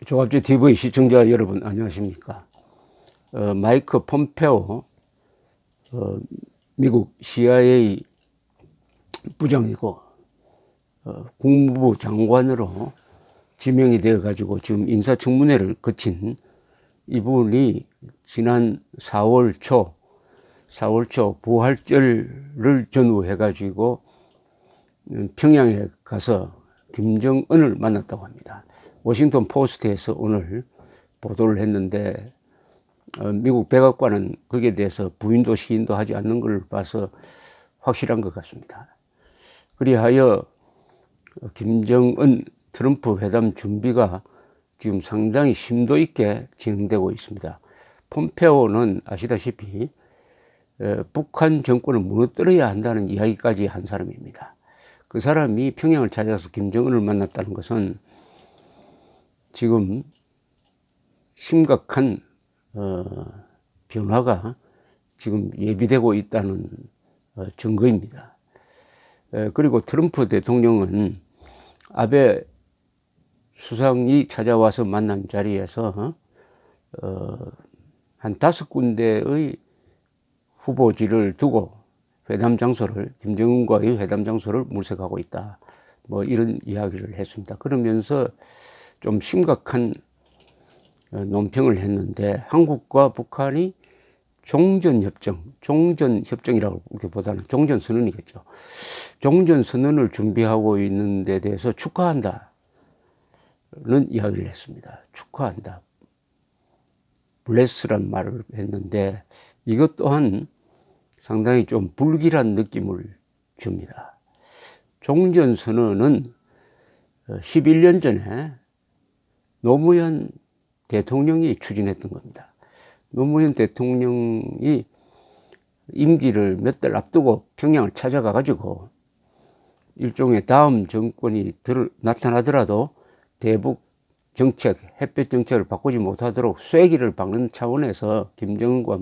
조갑제 TV 시청자 여러분 안녕하십니까. 마이크 폼페오 미국 CIA 부장이고 국무부 장관으로 지명이 되어 가지고 지금 인사청문회를 거친 이분이 지난 4월 초 부활절을 전후해 가지고 평양에 가서 김정은을 만났다고 합니다. 워싱턴 포스트에서 오늘 보도를 했는데 미국 백악관은 거기에 대해서 부인도 시인도 하지 않는 걸 봐서 확실한 것 같습니다. 그리하여 김정은 트럼프 회담 준비가 지금 상당히 심도 있게 진행되고 있습니다. 폼페오는 아시다시피 북한 정권을 무너뜨려야 한다는 이야기까지 한 사람입니다. 그 사람이 평양을 찾아서 김정은을 만났다는 것은 지금 심각한 변화가 지금 예비되고 있다는 증거입니다. 그리고 트럼프 대통령은 아베 수상이 찾아와서 만난 자리에서 한 5군데의 후보지를 두고 회담 장소를, 김정은과의 회담 장소를 물색하고 있다. 뭐 이런 이야기를 했습니다. 그러면서 좀 심각한 논평을 했는데 한국과 북한이 종전협정이라고 보다는 종전선언이겠죠. 종전선언을 준비하고 있는 데 대해서 축하한다는 이야기를 했습니다. 축하한다. 블레스란 말을 했는데 이것 또한 상당히 좀 불길한 느낌을 줍니다. 종전선언은 11년 전에 노무현 대통령이 추진했던 겁니다. 노무현 대통령이 임기를 몇 달 앞두고 평양을 찾아가 가지고 일종의 다음 정권이 나타나더라도 대북 정책, 햇볕 정책을 바꾸지 못하도록 쐐기를 박는 차원에서 김정은과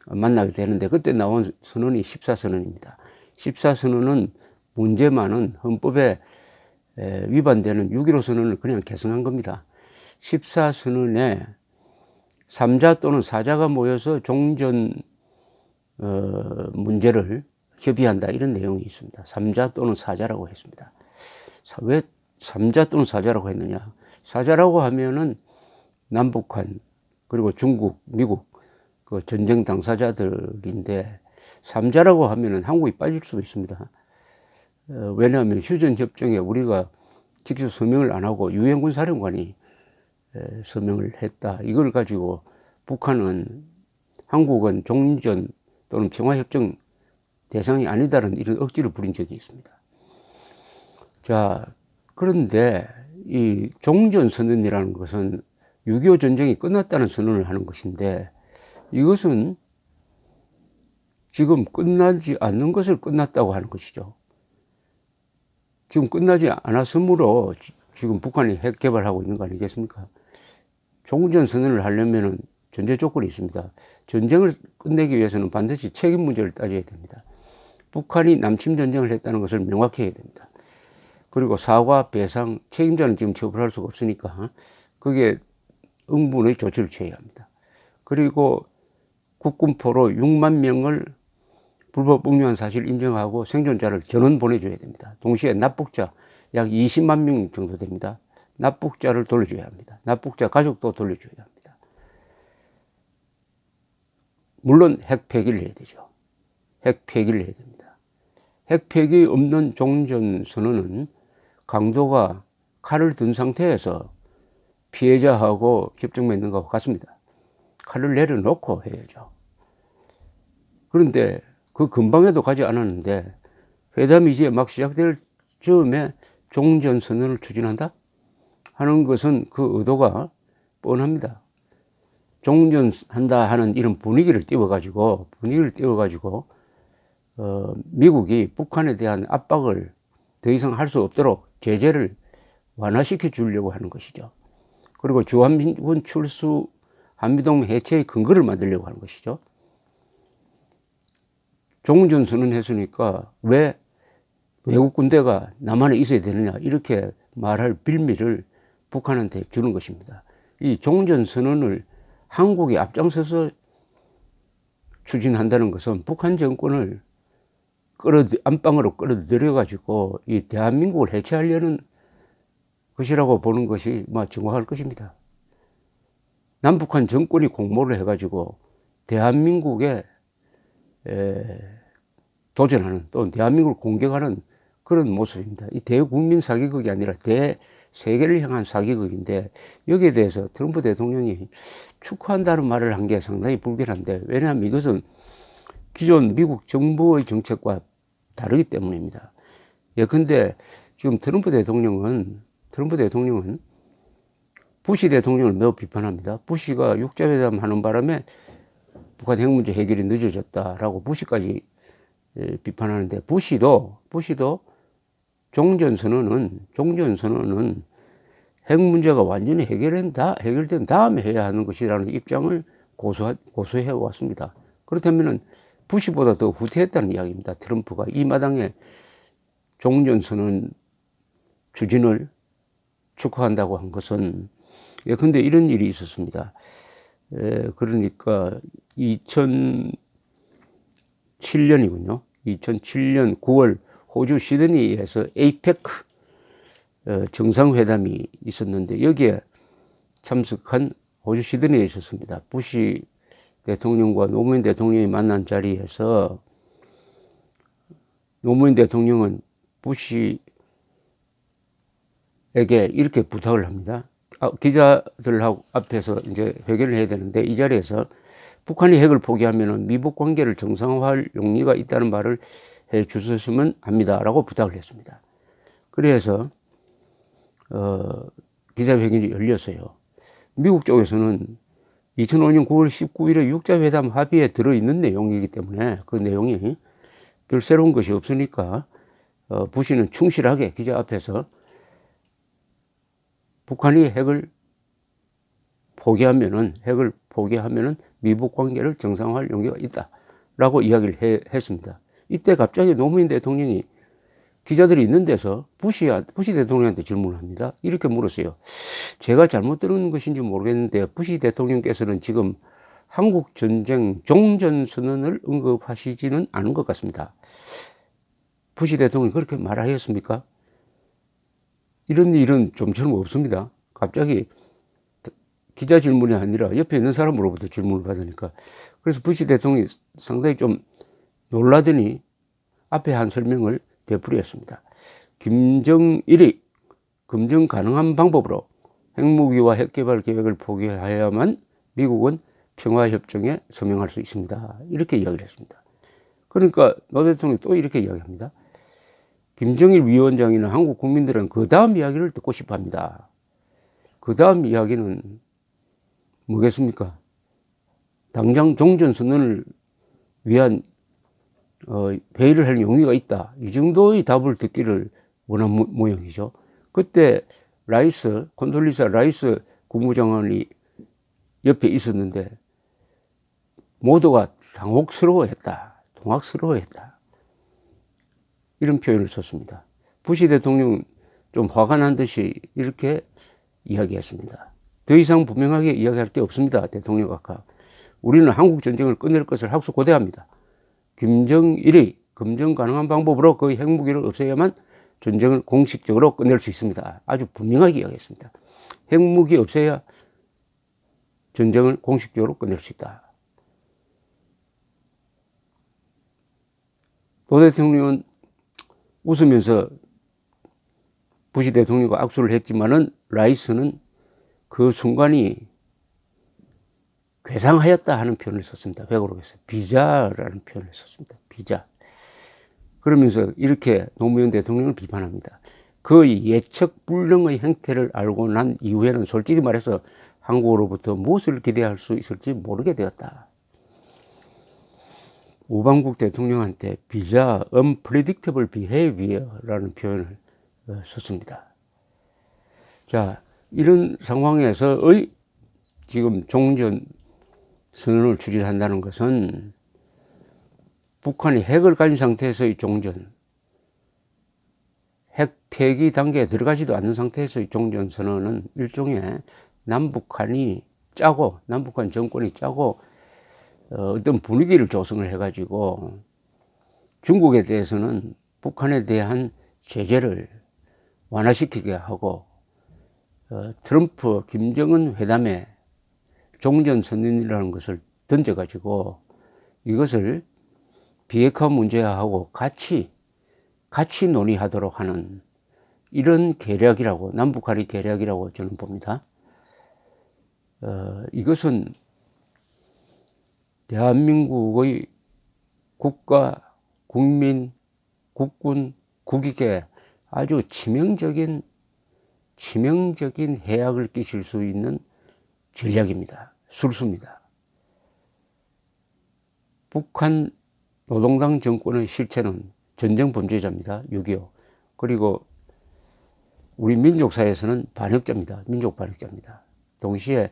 만나게 되는데 그때 나온 선언이 14선언입니다. 14선언은 문제 많은 헌법에 위반되는 6.15 선언을 그냥 개성한 겁니다. 14선언에 3자 또는 4자가 모여서 종전 문제를 협의한다 이런 내용이 있습니다. 3자 또는 4자라고 했습니다. 왜 3자 또는 4자라고 했느냐? 4자라고 하면은 남북한 그리고 중국, 미국 그 전쟁 당사자들인데 3자라고 하면은 한국이 빠질 수도 있습니다. 왜냐하면 휴전협정에 우리가 직접 서명을 안 하고 유엔군 사령관이 서명을 했다. 이걸 가지고 북한은 한국은 종전 또는 평화협정 대상이 아니다라는 이런 억지를 부린 적이 있습니다. 자, 그런데 이 종전선언이라는 것은 6.25 전쟁이 끝났다는 선언을 하는 것인데 이것은 지금 끝나지 않는 것을 끝났다고 하는 것이죠. 지금 끝나지 않았으므로 지금 북한이 핵 개발하고 있는 거 아니겠습니까? 종전선언을 하려면 전제 조건이 있습니다. 전쟁을 끝내기 위해서는 반드시 책임 문제를 따져야 됩니다. 북한이 남침 전쟁을 했다는 것을 명확히 해야 됩니다. 그리고 사과, 배상, 책임자는 지금 처벌할 수가 없으니까 그게 응분의 조치를 취해야 합니다. 그리고 국군포로 6만 명을 불법 억류한 사실을 인정하고 생존자를 전원 보내줘야 됩니다. 동시에 납북자 약 20만 명 정도 됩니다. 납북자를 돌려줘야 합니다. 납북자 가족도 돌려줘야 합니다. 물론 핵 폐기를 해야 되죠. 핵 폐기를 해야 됩니다. 핵 폐기 없는 종전선언은 강도가 칼을 든 상태에서 피해자하고 협정 맺는 것과 같습니다. 칼을 내려놓고 해야죠. 그런데 그 근방에도 가지 않았는데 회담이 이제 막 시작될 즈음에 종전선언을 추진한다 하는 것은 그 의도가 뻔합니다. 종전한다 하는 이런 분위기를 띄워가지고 미국이 북한에 대한 압박을 더 이상 할 수 없도록 제재를 완화시켜 주려고 하는 것이죠. 그리고 주한미군 철수 한미동 해체의 근거를 만들려고 하는 것이죠. 종전선언 했으니까 왜 외국 군대가 남한에 있어야 되느냐 이렇게 말할 빌미를 북한한테 주는 것입니다. 이 종전선언을 한국이 앞장서서 추진한다는 것은 북한 정권을 안방으로 끌어들여 가지고 이 대한민국을 해체하려는 것이라고 보는 것이 정확할 것입니다. 남북한 정권이 공모를 해가지고 대한민국에 도전하는, 또 대한민국을 공격하는 그런 모습입니다. 이 대국민 사기극이 아니라 대세계를 향한 사기극인데, 여기에 대해서 트럼프 대통령이 축하한다는 말을 한 게 상당히 불길한데, 왜냐하면 이것은 기존 미국 정부의 정책과 다르기 때문입니다. 예컨대 지금 트럼프 대통령은 부시 대통령을 매우 비판합니다. 부시가 육자회담 하는 바람에 북한 핵 문제 해결이 늦어졌다라고 부시까지 비판하는데, 부시도 종전선언은 핵 문제가 완전히 해결된 다음에 해야 하는 것이라는 입장을 고수해 왔습니다. 그렇다면 부시보다 더 후퇴했다는 이야기입니다. 트럼프가 이 마당에 종전선언 추진을 축하한다고 한 것은. 근데 이런 일이 있었습니다. 그러니까 2007년이군요. 2007년 9월 호주 시드니에서 에이페크 정상회담이 있었는데, 여기에 참석한 호주 시드니에 있었습니다. 부시 대통령과 노무현 대통령이 만난 자리에서 노무현 대통령은 부시에게 이렇게 부탁을 합니다. 기자들 앞에서 이제 회견을 해야 되는데, 이 자리에서 북한이 핵을 포기하면 미북 관계를 정상화할 용의가 있다는 말을 해 주셨으면 합니다라고 부탁을 했습니다. 그래서 기자회견이 열렸어요. 미국 쪽에서는 2005년 9월 19일에 육자회담 합의에 들어있는 내용이기 때문에 그 내용이 별 새로운 것이 없으니까 부시는 충실하게 기자 앞에서 북한이 핵을 포기하면은 미북 관계를 정상화할 용기가 있다라고 이야기를 했습니다. 이때 갑자기 노무현 대통령이 기자들이 있는 데서 부시 대통령한테 질문을 합니다. 이렇게 물었어요. 제가 잘못 들은 것인지 모르겠는데, 부시 대통령께서는 지금 한국 전쟁 종전선언을 언급하시지는 않은 것 같습니다. 부시 대통령이 그렇게 말하였습니까? 이런 일은 좀처럼 없습니다. 갑자기 기자 질문이 아니라 옆에 있는 사람으로부터 질문을 받으니까. 그래서 부시 대통령이 상당히 좀 놀라더니 앞에 한 설명을 되풀이했습니다. 김정일이 검증 가능한 방법으로 핵무기와 핵개발 계획을 포기해야만 미국은 평화협정에 서명할 수 있습니다. 이렇게 이야기를 했습니다. 그러니까 노 대통령이 또 이렇게 이야기합니다. 김정일 위원장이나 한국 국민들은 그 다음 이야기를 듣고 싶어 합니다. 그 다음 이야기는 뭐겠습니까? 당장 종전선언을 위한 회의를 할 용의가 있다. 이 정도의 답을 듣기를 원한 모양이죠. 그때 콘돌리사 라이스 국무장관이 옆에 있었는데 모두가 동학스러워했다. 이런 표현을 썼습니다. 부시 대통령은 좀 화가 난 듯이 이렇게 이야기했습니다. 더 이상 분명하게 이야기할 게 없습니다. 대통령 아까. 우리는 한국 전쟁을 끝낼 것을 확고대합니다. 김정일이 검증 가능한 방법으로 그 핵무기를 없애야만 전쟁을 공식적으로 끝낼 수 있습니다. 아주 분명하게 이야기했습니다. 핵무기 없애야 전쟁을 공식적으로 끝낼 수 있다. 노 대통령은 웃으면서 부시 대통령과 악수를 했지만은 라이스는 그 순간이 괴상하였다 하는 표현을 썼습니다. 회고록에서 비자라는 표현을 썼습니다. 비자. 그러면서 이렇게 노무현 대통령을 비판합니다. 그 예측 불능의 행태를 알고 난 이후에는 솔직히 말해서 한국으로부터 무엇을 기대할 수 있을지 모르게 되었다. 우방국 대통령한테 비자 unpredictable behavior라는 표현을 썼습니다. 자, 이런 상황에서의 지금 종전 선언을 추진한다는 것은 북한이 핵을 가진 상태에서의 종전, 핵 폐기 단계에 들어가지도 않는 상태에서 종전선언은 일종의 남북한이 짜고, 남북한 정권이 짜고 어떤 분위기를 조성을 해가지고 중국에 대해서는 북한에 대한 제재를 완화시키게 하고 트럼프 김정은 회담에 종전선언이라는 것을 던져가지고 이것을 비핵화 문제하고 같이 논의하도록 하는 이런 계략이라고, 남북한의 계략이라고 저는 봅니다. 이것은 대한민국의 국가, 국민, 국군, 국익에 아주 치명적인 해악을 끼칠 수 있는 전략입니다. 술수입니다. 북한 노동당 정권의 실체는 전쟁 범죄자입니다. 6.25. 그리고 우리 민족사에서는 반역자입니다. 민족 반역자입니다. 동시에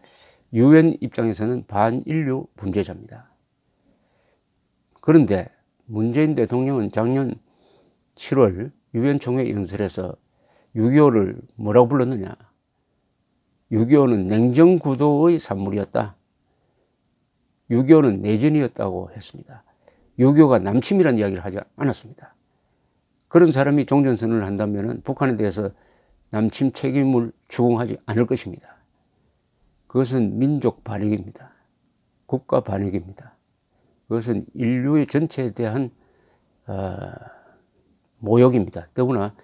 유엔 입장에서는 반인류 범죄자입니다. 그런데 문재인 대통령은 작년 7월 유엔 총회 연설에서 6.25를 뭐라고 불렀느냐. 6.25는 냉정구도의 산물이었다. 6.25는 내전이었다고 했습니다. 6.25가 남침이라는 이야기를 하지 않았습니다. 그런 사람이 종전선언을 한다면 북한에 대해서 남침 책임을 추궁하지 않을 것입니다. 그것은 민족 반역입니다. 국가 반역입니다. 그것은 인류의 전체에 대한 모욕입니다. 더구나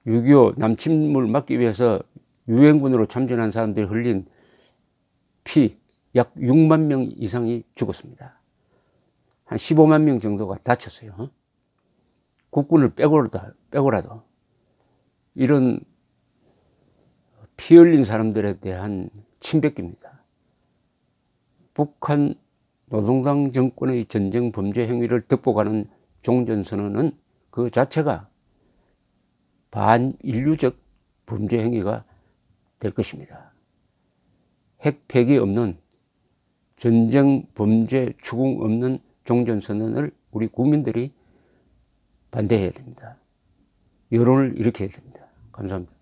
6.25 남침을 막기 위해서 유엔군으로 참전한 사람들이 흘린 피 약 6만 명 이상이 죽었습니다. 한 15만 명 정도가 다쳤어요. 국군을 빼고라도 이런 피 흘린 사람들에 대한 침뱉기입니다. 북한 노동당 정권의 전쟁 범죄 행위를 덮고가는 종전선언은 그 자체가 반인류적 범죄 행위가 될 것입니다. 핵 폐기 없는, 전쟁 범죄 추궁 없는 종전선언을 우리 국민들이 반대해야 됩니다. 여론을 일으켜야 됩니다. 감사합니다.